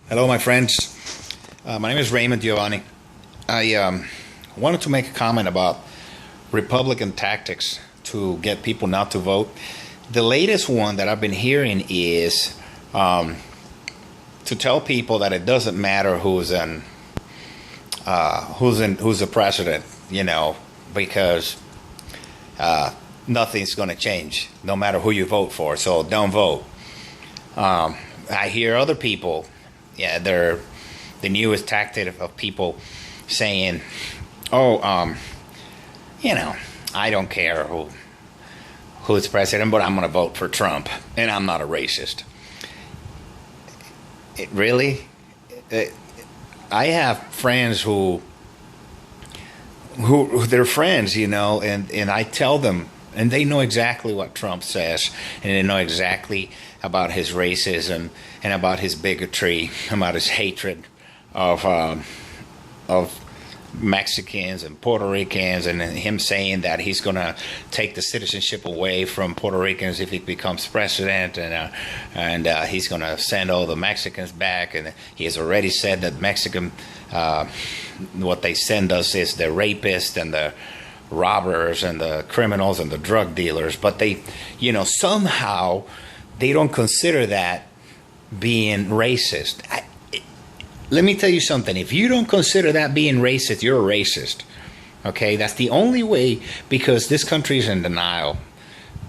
Hello, my friends. My name is Raymond Giovanni. I wanted to make a comment about Republican tactics to get people not to vote. The latest one that I've been hearing is to tell people that it doesn't matter who's the president, because nothing's going to change no matter who you vote for. So don't vote. I hear other people. Yeah, they're the newest tactic of people saying, "Oh, I don't care who's president, but I'm going to vote for Trump, and I'm not a racist." I have friends who they're friends, and I tell them, and they know exactly what Trump says, and they know exactly about his racism and about his bigotry, about his hatred of Mexicans and Puerto Ricans, and him saying that he's going to take the citizenship away from Puerto Ricans if he becomes president, and he's going to send all the Mexicans back, and he has already said that Mexican, what they send us is the rapists and the robbers and the criminals and the drug dealers, but they, somehow they don't consider that being racist. Let me tell you something. If you don't consider that being racist, you're a racist. Okay, that's the only way, because this country is in denial.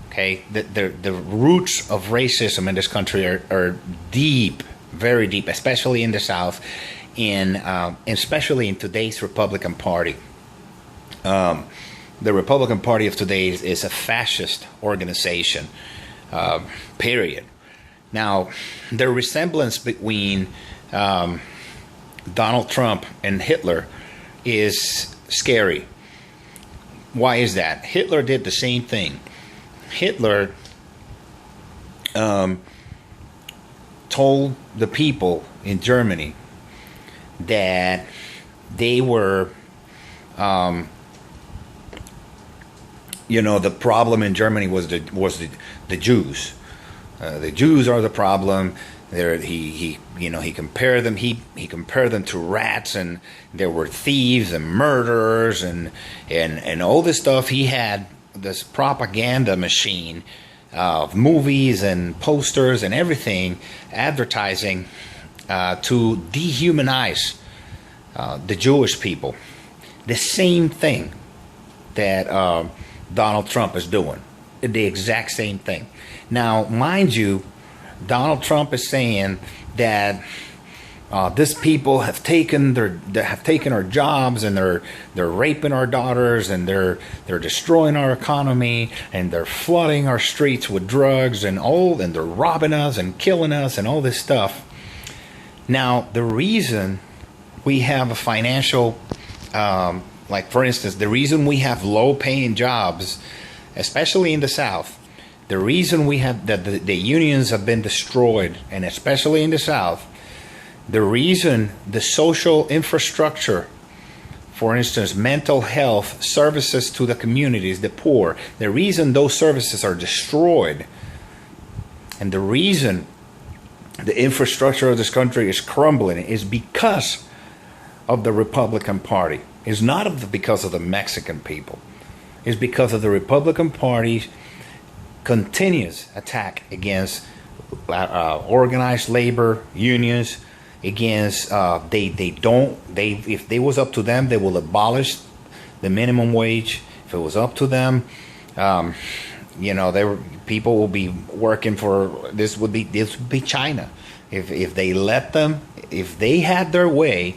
Okay, the roots of racism in this country are deep, very deep, especially in the South, and especially in today's Republican Party. The Republican Party of today is a fascist organization. Period. Now, the resemblance between Donald Trump and Hitler is scary. Why is that? Hitler did the same thing. Hitler told the people in Germany that they were, the problem in Germany was the Jews. The Jews are the problem. He compared them. He compared them to rats, and there were thieves and murderers and all this stuff. He had this propaganda machine of movies and posters and everything, advertising to dehumanize the Jewish people. The same thing that Donald Trump is doing. The exact same thing. Now, mind you, Donald Trump is saying that these people have taken our jobs, and they're raping our daughters, and they're destroying our economy, and they're flooding our streets with drugs and they're robbing us and killing us and all this stuff. Now, the reason we have a financial, like for instance, the reason we have low-paying jobs, especially in the South, the reason we have that the unions have been destroyed, and especially in the South, the reason the social infrastructure, for instance, mental health services to the communities, the poor, the reason those services are destroyed, and the reason the infrastructure of this country is crumbling is because of the Republican Party. It's not because of the Mexican people. It's because of the Republican Party's continuous attack against organized labor unions, against if they was up to them, they will abolish the minimum wage. If it was up to them, people will be working for this would be China. If they let them, if they had their way,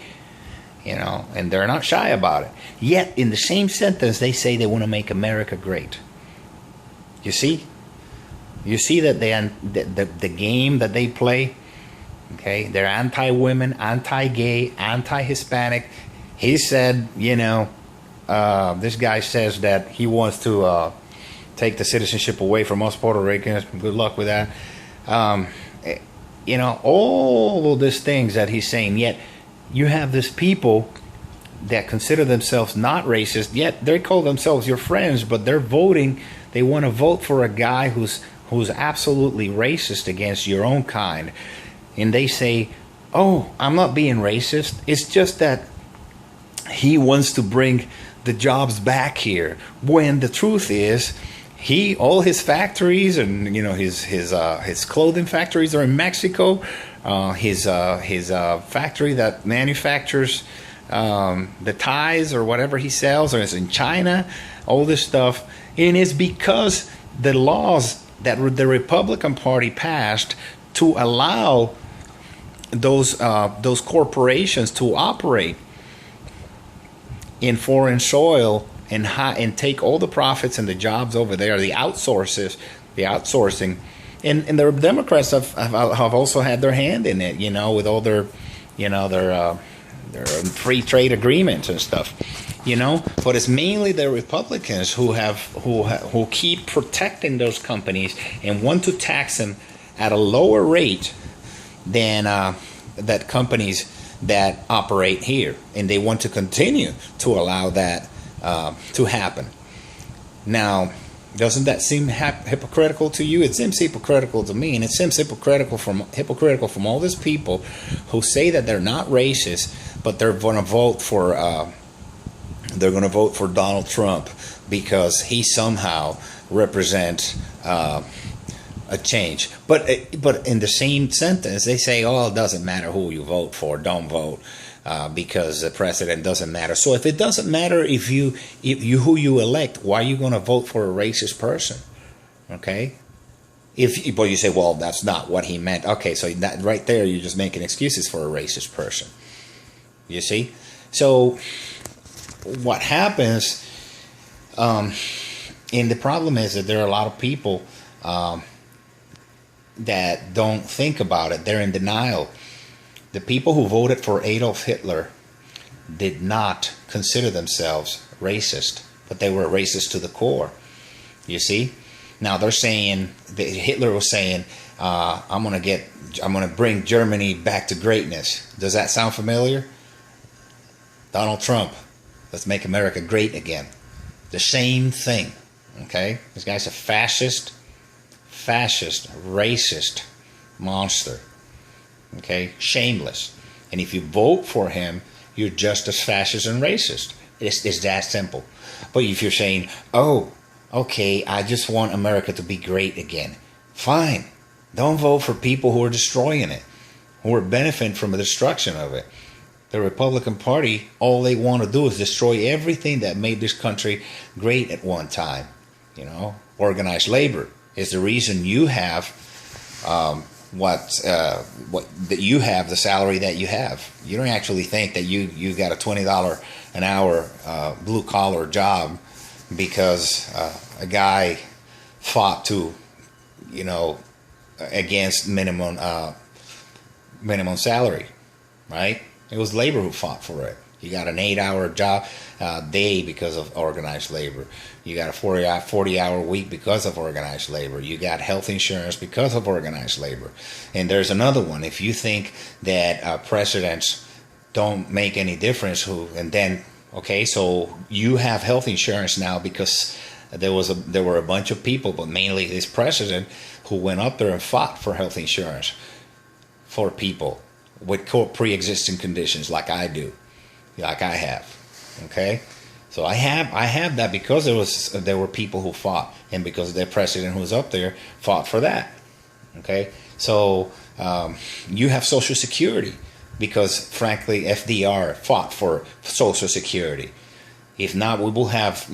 and they're not shy about it. Yet in the same sentence, they say they want to make America great. You see that the game that they play. Okay, they're anti-women, anti-gay, anti-Hispanic. He said, this guy says that he wants to take the citizenship away from us Puerto Ricans. Good luck with that. All of these things that he's saying. Yet you have these people that consider themselves not racist, yet they call themselves your friends, but they're voting. They want to vote for a guy who's absolutely racist against your own kind. And they say, oh, I'm not being racist. It's just that he wants to bring the jobs back here. When the truth is, all his factories and his clothing factories are in Mexico. His factory that manufactures the ties or whatever he sells is in China. All this stuff, and it's because the laws that the Republican Party passed to allow those corporations to operate in foreign soil and take all the profits and the jobs over there, the outsourcing, and the Democrats have also had their hand in it, with all their free trade agreements and stuff, But it's mainly the Republicans who keep protecting those companies and want to tax them at a lower rate than that companies that operate here, and they want to continue to allow that to happen. Now, doesn't that seem hypocritical to you? It seems hypocritical to me, and it seems hypocritical from all these people who say that they're not racist, but they're going to vote for Donald Trump because he somehow represents a change. But in the same sentence, they say, "Oh, it doesn't matter who you vote for. Don't vote because the president doesn't matter." So if it doesn't matter if you who you elect, why are you going to vote for a racist person? Okay. But you say, "Well, that's not what he meant." Okay, so that right there, you're just making excuses for a racist person. You see? So what happens? And the problem is that there are a lot of people that don't think about it. They're in denial. The people who voted for Adolf Hitler did not consider themselves racist, but they were racist to the core. You see? Now they're saying that Hitler was saying, "I'm gonna bring Germany back to greatness." Does that sound familiar? Donald Trump, let's make America great again. The same thing. Okay? This guy's a fascist, racist monster. Okay? Shameless. And if you vote for him, you're just as fascist and racist. It's that simple. But if you're saying, "Oh, okay, I just want America to be great again," fine. Don't vote for people who are destroying it, who are benefiting from the destruction of it. The Republican Party, all they want to do is destroy everything that made this country great at one time. Organized labor is the reason you have that you have the salary that you have. You don't actually think that you got a $20 an hour blue collar job because a guy fought against minimum salary, right? It was labor who fought for it. You got an 8-hour job day because of organized labor. You got a 40-hour week because of organized labor. You got health insurance because of organized labor. And there's another one. If you think that presidents don't make any difference, so you have health insurance now because there were a bunch of people, but mainly this president, who went up there and fought for health insurance for people with pre-existing conditions like I do, like I have. Okay, so I have that because there were people who fought, and because the president who was up there fought for that. Okay, so you have Social Security because, frankly, FDR fought for Social Security. If not, we will have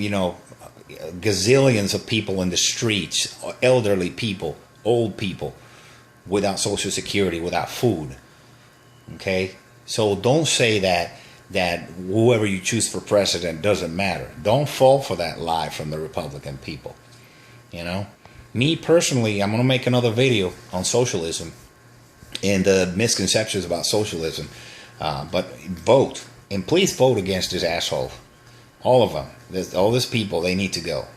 gazillions of people in the streets, elderly people, old people, without Social Security, without food. Okay, so don't say that whoever you choose for president doesn't matter. Don't fall for that lie from the Republican people. Me personally, I'm going to make another video on socialism and the misconceptions about socialism. But vote, and please vote against this asshole. All of them. All these people, they need to go.